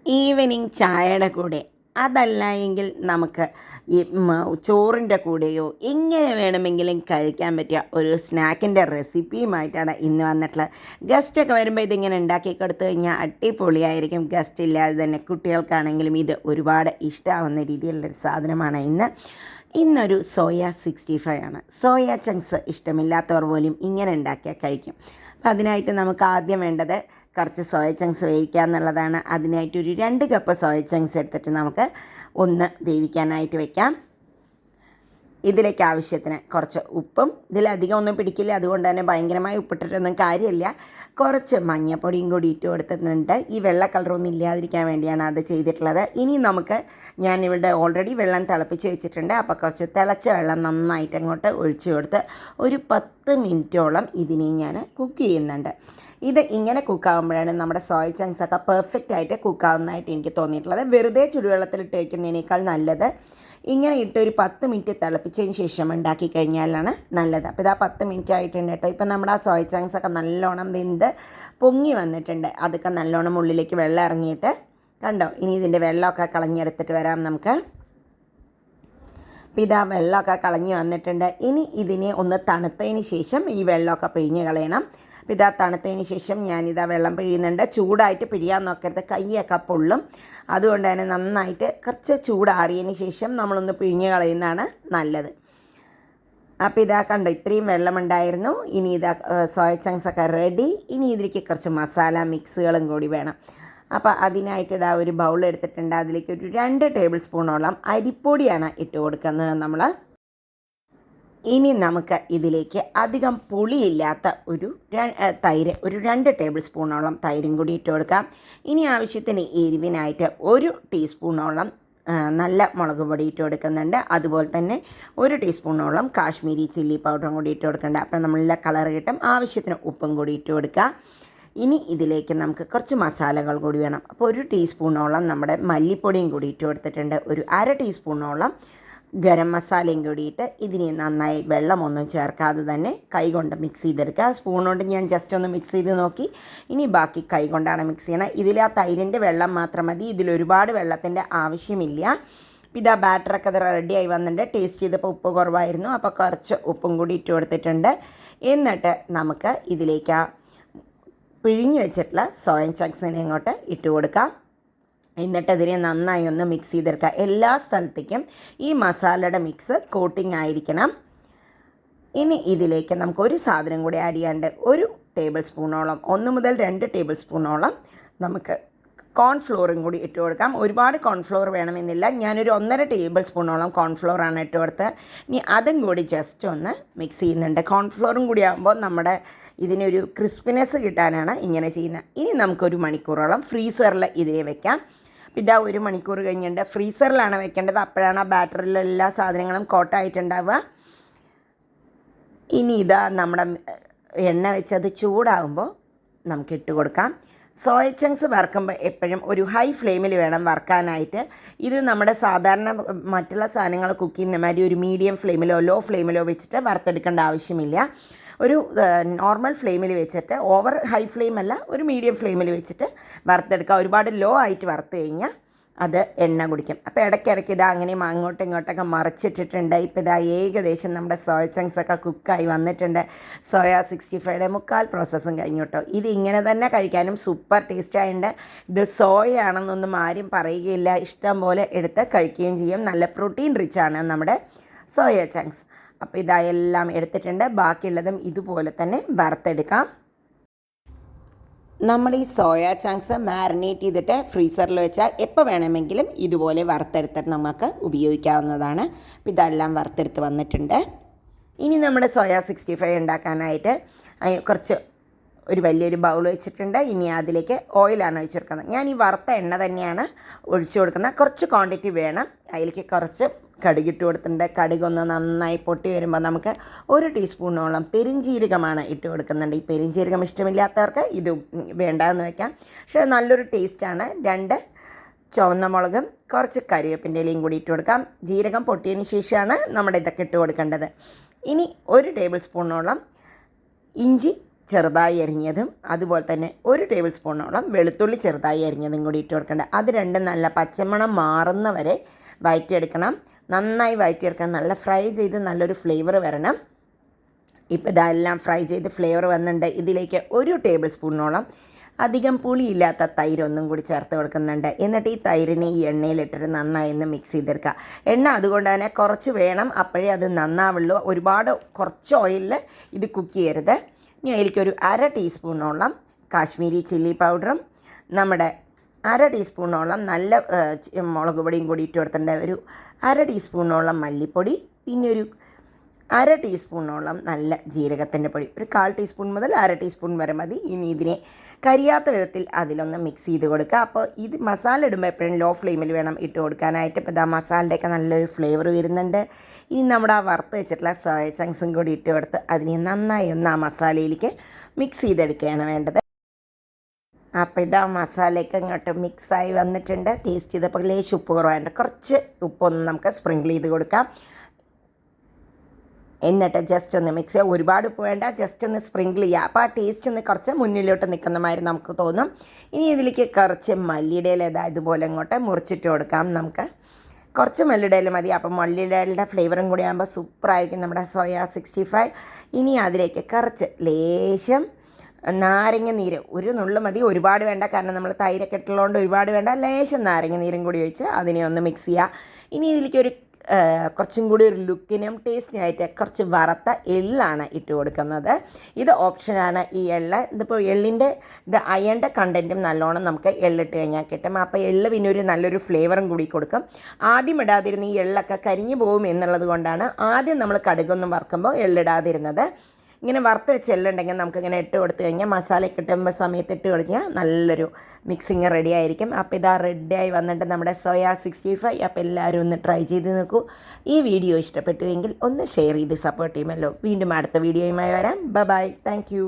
Evening ചായയുടെ കൂടെ അതല്ല എങ്കിൽ നമുക്ക് ഈ ചോറിൻ്റെ കൂടെയോ എങ്ങനെ വേണമെങ്കിലും കഴിക്കാൻ പറ്റിയ ഒരു സ്നാക്കിൻ്റെ റെസിപ്പിയുമായിട്ടാണ് ഇന്ന് വന്നിട്ടുള്ളത്. ഗസ്റ്റൊക്കെ വരുമ്പോൾ ഇതിങ്ങനെ ഉണ്ടാക്കി കൊടുത്തു കഴിഞ്ഞാൽ അടിപൊളിയായിരിക്കും. ഗസ്റ്റ് ഇല്ലാതെ തന്നെ കുട്ടികൾക്കാണെങ്കിലും ഇത് ഒരുപാട് ഇഷ്ടമാവുന്ന രീതിയിലുള്ളൊരു സാധനമാണ്. ഇന്നൊരു സോയ 65 ആണ്. സോയ ചങ്ക്സ് ഇഷ്ടമില്ലാത്തവർ പോലും ഇങ്ങനെ ഉണ്ടാക്കിയാൽ കഴിക്കും. അപ്പം അതിനായിട്ട് നമുക്ക് ആദ്യം വേണ്ടത് കുറച്ച് സോയ ചങ്ക്സ് വേവിക്കുക എന്നുള്ളതാണ്. അതിനായിട്ടൊരു 2 കപ്പ് സോയ ചങ്ക്സ് എടുത്തിട്ട് നമുക്ക് ഒന്ന് വേവിക്കാനായിട്ട് വെക്കാം. ഇതിലേക്ക് ആവശ്യത്തിന് കുറച്ച് ഉപ്പും, ഇതിലധികം ഒന്നും പിടിക്കില്ല, അതുകൊണ്ട് തന്നെ ഭയങ്കരമായി ഉപ്പിട്ടിട്ടൊന്നും കാര്യമില്ല. കുറച്ച് മഞ്ഞൾപ്പൊടിയും കൂടി ഇട്ട് കൊടുത്തിട്ടുണ്ട്. ഈ വെള്ള കളറൊന്നും ഇല്ലാതിരിക്കാൻ വേണ്ടിയാണ് അത് ചെയ്തിട്ടുള്ളത്. ഇനി ഞാനിവിടെ ഓൾറെഡി വെള്ളം തിളപ്പിച്ച് വെച്ചിട്ടുണ്ട്. അപ്പോൾ കുറച്ച് തിളച്ച വെള്ളം നന്നായിട്ട് അങ്ങോട്ട് ഒഴിച്ചു കൊടുത്ത് ഒരു 10 മിനിറ്റോളം ഇതിനെ ഞാൻ കുക്ക് ചെയ്യുന്നുണ്ട്. ഇത് ഇങ്ങനെ കുക്കാകുമ്പോഴാണ് നമ്മുടെ സോയ ചങ്ക്സൊക്കെ പെർഫെക്റ്റ് ആയിട്ട് കുക്കാവുന്നതായിട്ട് എനിക്ക് തോന്നിയിട്ടുള്ളത്. വെറുതെ ചുടുവെള്ളത്തിലിട്ട് വയ്ക്കുന്നതിനേക്കാൾ നല്ലത് ഇങ്ങനെ ഇട്ട് ഒരു 10 മിനിറ്റ് തിളപ്പിച്ചതിന് ശേഷം ഉണ്ടാക്കി കഴിഞ്ഞാലാണ് നല്ലത്. അപ്പോൾ ഇതാ 10 മിനിറ്റ് ആയിട്ടുണ്ട് കേട്ടോ. ഇപ്പം നമ്മുടെ ആ സോയ ചങ്ക്സൊക്കെ നല്ലോണം വെന്ത് പൊങ്ങി വന്നിട്ടുണ്ട്. അതൊക്കെ നല്ലോണം ഉള്ളിലേക്ക് വെള്ളം ഇറങ്ങിയിട്ട് കണ്ടോ. ഇനി ഇതിൻ്റെ വെള്ളമൊക്കെ കളഞ്ഞെടുത്തിട്ട് വരാം നമുക്ക്. അപ്പോൾ ഇതാ വെള്ളമൊക്കെ കളഞ്ഞ് വന്നിട്ടുണ്ട്. ഇനി ഇതിനെ ഒന്ന് തണുത്തതിന് ശേഷം ഈ വെള്ളമൊക്കെ പിഴിഞ്ഞ് കളയണം. അപ്പോൾ ഇതാ തണുത്തതിന് ശേഷം ഞാനിതാ വെള്ളം പിഴിയുന്നുണ്ട്. ചൂടായിട്ട് പിഴിയാൻ നോക്കരുത്, കൈയൊക്കെ പൊള്ളും. അതുകൊണ്ട് തന്നെ നന്നായിട്ട് കുറച്ച് ചൂടാറിയതിന് ശേഷം നമ്മളൊന്ന് പിഴിഞ്ഞ് കളയുന്നതാണ് നല്ലത്. അപ്പോൾ ഇതാ കണ്ടോ, ഇത്രയും വെള്ളമുണ്ടായിരുന്നു. ഇനി ഇതാ സോയ ചങ്ക്സൊക്കെ റെഡി. ഇനി ഇതിലേക്ക് കുറച്ച് മസാല മിക്സുകളും കൂടി വേണം. അപ്പോൾ അതിനായിട്ട് ഇതാ ഒരു ബൗൾ എടുത്തിട്ടുണ്ട്. അതിലേക്ക് ഒരു 2 ടേബിൾ സ്പൂണോളം അരിപ്പൊടിയാണ് ഇട്ട് കൊടുക്കുന്നത് നമ്മൾ. ഇനി നമുക്ക് ഇതിലേക്ക് അധികം പുളിയില്ലാത്ത ഒരു തൈര്, ഒരു 2 ടേബിൾ സ്പൂണോളം തൈരും കൂടി ഇട്ട് കൊടുക്കാം. ഇനി ആവശ്യത്തിന് എരിവിനായിട്ട് 1 ടീസ്പൂണോളം നല്ല മുളക് പൊടി ഇട്ട് കൊടുക്കുന്നുണ്ട്. അതുപോലെ തന്നെ 1 ടീസ്പൂണോളം കാശ്മീരി ചില്ലി പൗഡറും കൂടി ഇട്ട് കൊടുക്കുന്നുണ്ട്. അപ്പോൾ നല്ല കളർ കിട്ടും. ആവശ്യത്തിന് ഉപ്പും കൂടി ഇട്ട് കൊടുക്കുക. ഇനി ഇതിലേക്ക് നമുക്ക് കുറച്ച് മസാലകൾ കൂടി വേണം. അപ്പോൾ 1 ടീസ്പൂണോളം നമ്മുടെ മല്ലിപ്പൊടിയും കൂടി ഇട്ട് കൊടുത്തിട്ടുണ്ട്. ഒരു 1/2 ടീസ്പൂണോളം ഗരം മസാലയും കൂടിയിട്ട് ഇതിനെ നന്നായി വെള്ളമൊന്നും ചേർക്കാതെ തന്നെ കൈകൊണ്ട് മിക്സ് ചെയ്തെടുക്കുക. സ്പൂൺ കൊണ്ട് ഞാൻ ജസ്റ്റ് ഒന്ന് മിക്സ് ചെയ്ത് നോക്കി. ഇനി ബാക്കി കൈകൊണ്ടാണ് മിക്സ് ചെയ്യണം. ഇതിൽ ആ തൈരിൻ്റെ വെള്ളം മാത്രം മതി. ഇതിലൊരുപാട് വെള്ളത്തിൻ്റെ ആവശ്യമില്ല. ഇതാ ബാറ്ററൊക്കെ അത് റെഡിയായി വന്നിട്ടുണ്ട്. ടേസ്റ്റ് ചെയ്തപ്പോൾ ഉപ്പ് കുറവായിരുന്നു, അപ്പോൾ കുറച്ച് ഉപ്പും കൂടി ഇട്ട് കൊടുത്തിട്ടുണ്ട്. എന്നിട്ട് നമുക്ക് ഇതിലേക്ക് പിഴിഞ്ഞ് വെച്ചിട്ടുള്ള സോയ ചങ്ക്സിനെ ഇങ്ങോട്ട് ഇട്ട് കൊടുക്കാം. എന്നിട്ട് ഇതിനെ നന്നായി ഒന്ന് മിക്സ് ചെയ്തെടുക്കുക. എല്ലാ സ്ഥലത്തേക്കും ഈ മസാലയുടെ മിക്സ് കോട്ടിംഗ് ആയിരിക്കണം. ഇനി ഇതിലേക്ക് നമുക്ക് ഒരു സാധനം കൂടി ആഡ് ചെയ്യാണ്ട് 1 ടേബിൾ സ്പൂണോളം, 1 മുതൽ 2 ടേബിൾ സ്പൂണോളം നമുക്ക് കോൺഫ്ലോറും കൂടി ഇട്ട് കൊടുക്കാം. ഒരുപാട് കോൺഫ്ലോർ വേണമെന്നില്ല. ഞാനൊരു 1.5 ടേബിൾ സ്പൂണോളം കോൺഫ്ലോറാണ് ഇട്ട് കൊടുത്തത്. ഇനി അതും കൂടി ജസ്റ്റ് ഒന്ന് മിക്സ് ചെയ്യുന്നുണ്ട്. കോൺഫ്ലോറും കൂടി ആകുമ്പോൾ നമ്മുടെ ഇതിനൊരു ക്രിസ്പിനെസ് കിട്ടാനാണ് ഇങ്ങനെ ചെയ്യുന്നത്. ഇനി നമുക്കൊരു മണിക്കൂറോളം ഫ്രീസറിൽ ഇതിനെ വെക്കാം. ഇതാ 1 മണിക്കൂർ കഴിഞ്ഞിട്ട് ഫ്രീസറിലാണ് വെക്കേണ്ടത്. അപ്പോഴാണ് ആ ബാറ്ററിലെ എല്ലാ സാധനങ്ങളും കോട്ടായിട്ടുണ്ടാവുക. ഇനി ഇതാ നമ്മുടെ എണ്ണ വെച്ചത് ചൂടാകുമ്പോൾ നമുക്ക് ഇട്ട് കൊടുക്കാം. സോയ ചങ്ക്സ് വറുക്കുമ്പോൾ എപ്പോഴും ഒരു ഹൈ ഫ്ലെയിമിൽ വേണം വറുക്കാനായിട്ട്. ഇത് നമ്മുടെ സാധാരണ മറ്റുള്ള സാധനങ്ങൾ കുക്ക് ചെയ്യുന്ന മാതിരി ഒരു മീഡിയം ഫ്ലെയിമിലോ ലോ ഫ്ലെയിമിലോ വെച്ചിട്ട് വറുത്തെടുക്കേണ്ട ആവശ്യമില്ല. ഒരു നോർമൽ ഫ്ലെയിമിൽ വെച്ചിട്ട്, ഓവർ ഹൈ ഫ്ലെയിം അല്ല, ഒരു മീഡിയം ഫ്ലെയിമിൽ വെച്ചിട്ട് വറുത്തെടുക്കുക. ഒരുപാട് ലോ ആയിട്ട് വറുത്ത് കഴിഞ്ഞാൽ അത് എണ്ണ കുടിക്കും. അപ്പോൾ ഇടയ്ക്കിടയ്ക്ക് ഇതാ അങ്ങനെ അങ്ങോട്ടും ഇങ്ങോട്ടൊക്കെ മറിച്ചിട്ടിട്ടുണ്ട്. ഇപ്പോൾ ഇതാ ഏകദേശം നമ്മുടെ സോയ ചങ്ക്സൊക്കെ കുക്കായി വന്നിട്ടുണ്ട്. സോയ 65യുടെ 3/4 പ്രോസസ്സും കഴിഞ്ഞു കേട്ടോ. ഇത് ഇങ്ങനെ തന്നെ കഴിക്കാനും സൂപ്പർ ടേസ്റ്റായിട്ടുണ്ട്. ഇത് സോയ ആണെന്നൊന്നും ആരും പറയുകയില്ല. ഇഷ്ടം പോലെ എടുത്ത് കഴിക്കുകയും ചെയ്യും. നല്ല പ്രോട്ടീൻ റിച്ചാണ് നമ്മുടെ സോയ ചങ്ക്സ്. അപ്പോൾ ഇതെല്ലാം എടുത്തിട്ടുണ്ട്. ബാക്കിയുള്ളതും ഇതുപോലെ തന്നെ വറുത്തെടുക്കാം. നമ്മൾ ഈ സോയ ചങ്ക്സ് മാരിനേറ്റ് ചെയ്തിട്ട് ഫ്രീസറിൽ വെച്ചാൽ എപ്പോൾ വേണമെങ്കിലും ഇതുപോലെ വറുത്തെടുത്തിട്ട് നമുക്ക് ഉപയോഗിക്കാവുന്നതാണ്. അപ്പോൾ ഇതെല്ലാം വറുത്തെടുത്ത് വന്നിട്ടുണ്ട്. ഇനി നമ്മുടെ സോയ 65 ഉണ്ടാക്കാനായിട്ട് കുറച്ച് ഒരു വലിയൊരു ബൗൾ വെച്ചിട്ടുണ്ട്. ഇനി അതിലേക്ക് ഓയിലാണ് ഒഴിച്ചു കൊടുക്കുന്നത്. ഞാൻ ഈ വറുത്ത എണ്ണ തന്നെയാണ് ഒഴിച്ചു കൊടുക്കുന്നത്. കുറച്ച് ക്വാണ്ടിറ്റി വേണം. അതിലേക്ക് കുറച്ച് കടുകിട്ട് കൊടുത്തിട്ടുണ്ട്. കടുകൊന്ന് നന്നായി പൊട്ടി വരുമ്പോൾ നമുക്ക് 1 ടീസ്പൂണോളം പെരിഞ്ജീരകമാണ് ഇട്ട് കൊടുക്കുന്നുണ്ട്. ഈ പെരിഞ്ജീരകം ഇഷ്ടമില്ലാത്തവർക്ക് ഇത് വേണ്ടാന്ന് വയ്ക്കാം. പക്ഷേ നല്ലൊരു ടേസ്റ്റാണ്. 2 ചുവന്ന മുളകും കുറച്ച് കരിവേപ്പിൻ്റെ ഇലയും കൂടി ഇട്ട് കൊടുക്കാം. ജീരകം പൊട്ടിയതിന് ശേഷമാണ് നമ്മുടെ ഇതൊക്കെ ഇട്ട് കൊടുക്കേണ്ടത്. ഇനി 1 ടേബിൾ സ്പൂണോളം ഇഞ്ചി ചെറുതായി അരിഞ്ഞതും അതുപോലെ തന്നെ 1 ടേബിൾ സ്പൂണോളം വെളുത്തുള്ളി ചെറുതായി അരിഞ്ഞതും കൂടി ഇട്ട് കൊടുക്കേണ്ടത്. അത് രണ്ടും നല്ല പച്ചമണം മാറുന്ന വരെ വഴറ്റിയെടുക്കണം. നന്നായി വഴറ്റിയെടുക്കണം. നല്ല ഫ്രൈ ചെയ്ത് നല്ലൊരു ഫ്ലേവർ വരണം. ഇപ്പോൾ ഇതെല്ലാം ഫ്രൈ ചെയ്ത് ഫ്ലേവർ വന്നിട്ടുണ്ട്. ഇതിലേക്ക് 1 ടേബിൾ സ്പൂണോളം അധികം പുളിയില്ലാത്ത തൈര് ഒന്നും കൂടി ചേർത്ത് കൊടുക്കുന്നുണ്ട്. എന്നിട്ട് ഈ തൈരിനെ ഈ എണ്ണയിലിട്ടിട്ട് നന്നായി ഒന്ന് മിക്സ് ചെയ്തെടുക്കുക. എണ്ണ അതുകൊണ്ട് തന്നെ കുറച്ച് വേണം, അപ്പോഴേ അത് നന്നാവുള്ളൂ. ഒരുപാട് കുറച്ച് ഓയിലിൽ ഇത് കുക്ക് ചെയ്യരുത്. ഇനി അതിലേക്കൊരു 1/2 ടീസ്പൂണോളം കാശ്മീരി ചില്ലി പൗഡറും നമ്മുടെ 1/2 ടീസ്പൂണോളം നല്ല മുളക് പൊടിയും കൂടി ഇട്ട് കൊടുത്തിട്ടുണ്ട്. ഒരു 1/2 ടീസ്പൂണോളം മല്ലിപ്പൊടി, പിന്നെ ഒരു 1/2 ടീസ്പൂണോളം നല്ല ജീരകത്തിൻ്റെ പൊടി, ഒരു 1/4 ടീസ്പൂൺ മുതൽ 1/2 ടീസ്പൂൺ വരെ മതി. ഇനി ഇതിനെ കരിയാത്ത വിധത്തിൽ അതിലൊന്ന് മിക്സ് ചെയ്ത് കൊടുക്കുക. അപ്പോൾ ഇത് മസാല ഇടുമ്പോൾ എപ്പോഴും ലോ ഫ്ലെയിമിൽ വേണം ഇട്ട് കൊടുക്കാനായിട്ട്. ഇപ്പോൾ ഇതാ മസാലയുടെയൊക്കെ നല്ലൊരു ഫ്ലേവർ വരുന്നുണ്ട്. ഇനി നമ്മുടെ ആ വറുത്ത് വെച്ചിട്ടുള്ള സോയ ചങ്ക്സും കൂടി ഇട്ട് കൊടുത്ത് അതിനെ നന്നായി ഒന്ന് ആ മസാലയിലേക്ക് മിക്സ് ചെയ്തെടുക്കുകയാണ് വേണ്ടത്. അപ്പോൾ ഇതാ മസാലയൊക്കെ ഇങ്ങോട്ട് മിക്സായി വന്നിട്ടുണ്ട്. ടേസ്റ്റ് ചെയ്തപ്പോൾ ലേശം ഉപ്പ് കുറവായിട്ട് കുറച്ച് ഉപ്പൊന്ന് നമുക്ക് സ്പ്രിങ്കിൾ ചെയ്ത് കൊടുക്കാം. എന്നിട്ട് ജസ്റ്റ് ഒന്ന് മിക്സ് ചെയ്യുക. ഒരുപാട് ഉപ്പ് വേണ്ട, ജസ്റ്റ് ഒന്ന് സ്പ്രിങ്കിൾ ചെയ്യുക. അപ്പോൾ ആ ടേസ്റ്റ് ഒന്ന് കുറച്ച് മുന്നിലോട്ട് നിൽക്കുന്ന മാതിരി നമുക്ക് തോന്നും. ഇനി ഇതിലേക്ക് കുറച്ച് മല്ലിയുടെ ഇല ഇതുപോലെ ഇങ്ങോട്ട് മുറിച്ചിട്ട് കൊടുക്കാം. നമുക്ക് കുറച്ച് മല്ലിയുടെ ഇല മതി. അപ്പോൾ മല്ലിയുടെ ഇലയുടെ ഫ്ലേവറും കൂടി ആകുമ്പോൾ സൂപ്പറായിരിക്കും നമ്മുടെ സോയ 65. ഇനി അതിലേക്ക് കുറച്ച് ലേശം നാരങ്ങ നീര്, ഒരു നുള്ളു മതി, ഒരുപാട് വേണ്ട, കാരണം നമ്മൾ തൈരൊക്കെ ഇട്ടുള്ളതുകൊണ്ട് ഒരുപാട് വേണ്ട. ലേശം നാരങ്ങ നീരും കൂടി ഒഴിച്ച് അതിനെ ഒന്ന് മിക്സ് ചെയ്യുക. ഇനി ഇതിലേക്ക് കുറച്ചും കൂടി ഒരു ലുക്കിനും ടേസ്റ്റിനായിട്ട് കുറച്ച് വറുത്ത എള്ളാണ് ഇട്ട് കൊടുക്കുന്നത്. ഇത് ഓപ്ഷനാണ് ഈ എള്ള്. ഇതിപ്പോൾ എള്ളിൻ്റെ അയണിൻ്റെ കണ്ടൻറ്റും നല്ലോണം നമുക്ക് എള്ളിട്ട് കഴിഞ്ഞാൽ കിട്ടും. അപ്പോൾ എള്ള് പിന്നെ ഒരു നല്ലൊരു ഫ്ലേവറും കൂടി കൊടുക്കും. ആദ്യം ഇടാതിരുന്ന ഈ എള്ളൊക്കെ കരിഞ്ഞു പോകും എന്നുള്ളത് കൊണ്ടാണ് ആദ്യം നമ്മൾ കടുകൊന്നും വറുക്കുമ്പോൾ എള്ളിടാതിരുന്നത്. ഇങ്ങനെ വറുത്ത് വെച്ച് എള്ളുണ്ടെങ്കിൽ നമുക്കിങ്ങനെ ഇട്ട് കൊടുത്തു കഴിഞ്ഞാൽ മസാല കിട്ടുമ്പോൾ സമയത്ത് ഇട്ട് കൊടുത്താൽ നല്ലൊരു മിക്സിങ് റെഡി ആയിരിക്കും. അപ്പോൾ ഇതാ റെഡിയായി വന്നിട്ട് നമ്മുടെ സോയ 65. അപ്പോൾ എല്ലാവരും ഒന്ന് ട്രൈ ചെയ്ത് നോക്കൂ. ഈ വീഡിയോ ഇഷ്ടപ്പെട്ടുവെങ്കിൽ ഒന്ന് ഷെയർ ചെയ്ത് സപ്പോർട്ട് ചെയ്യുമല്ലോ. വീണ്ടും അടുത്ത വീഡിയോയുമായി വരാം. ബൈ. Thank you.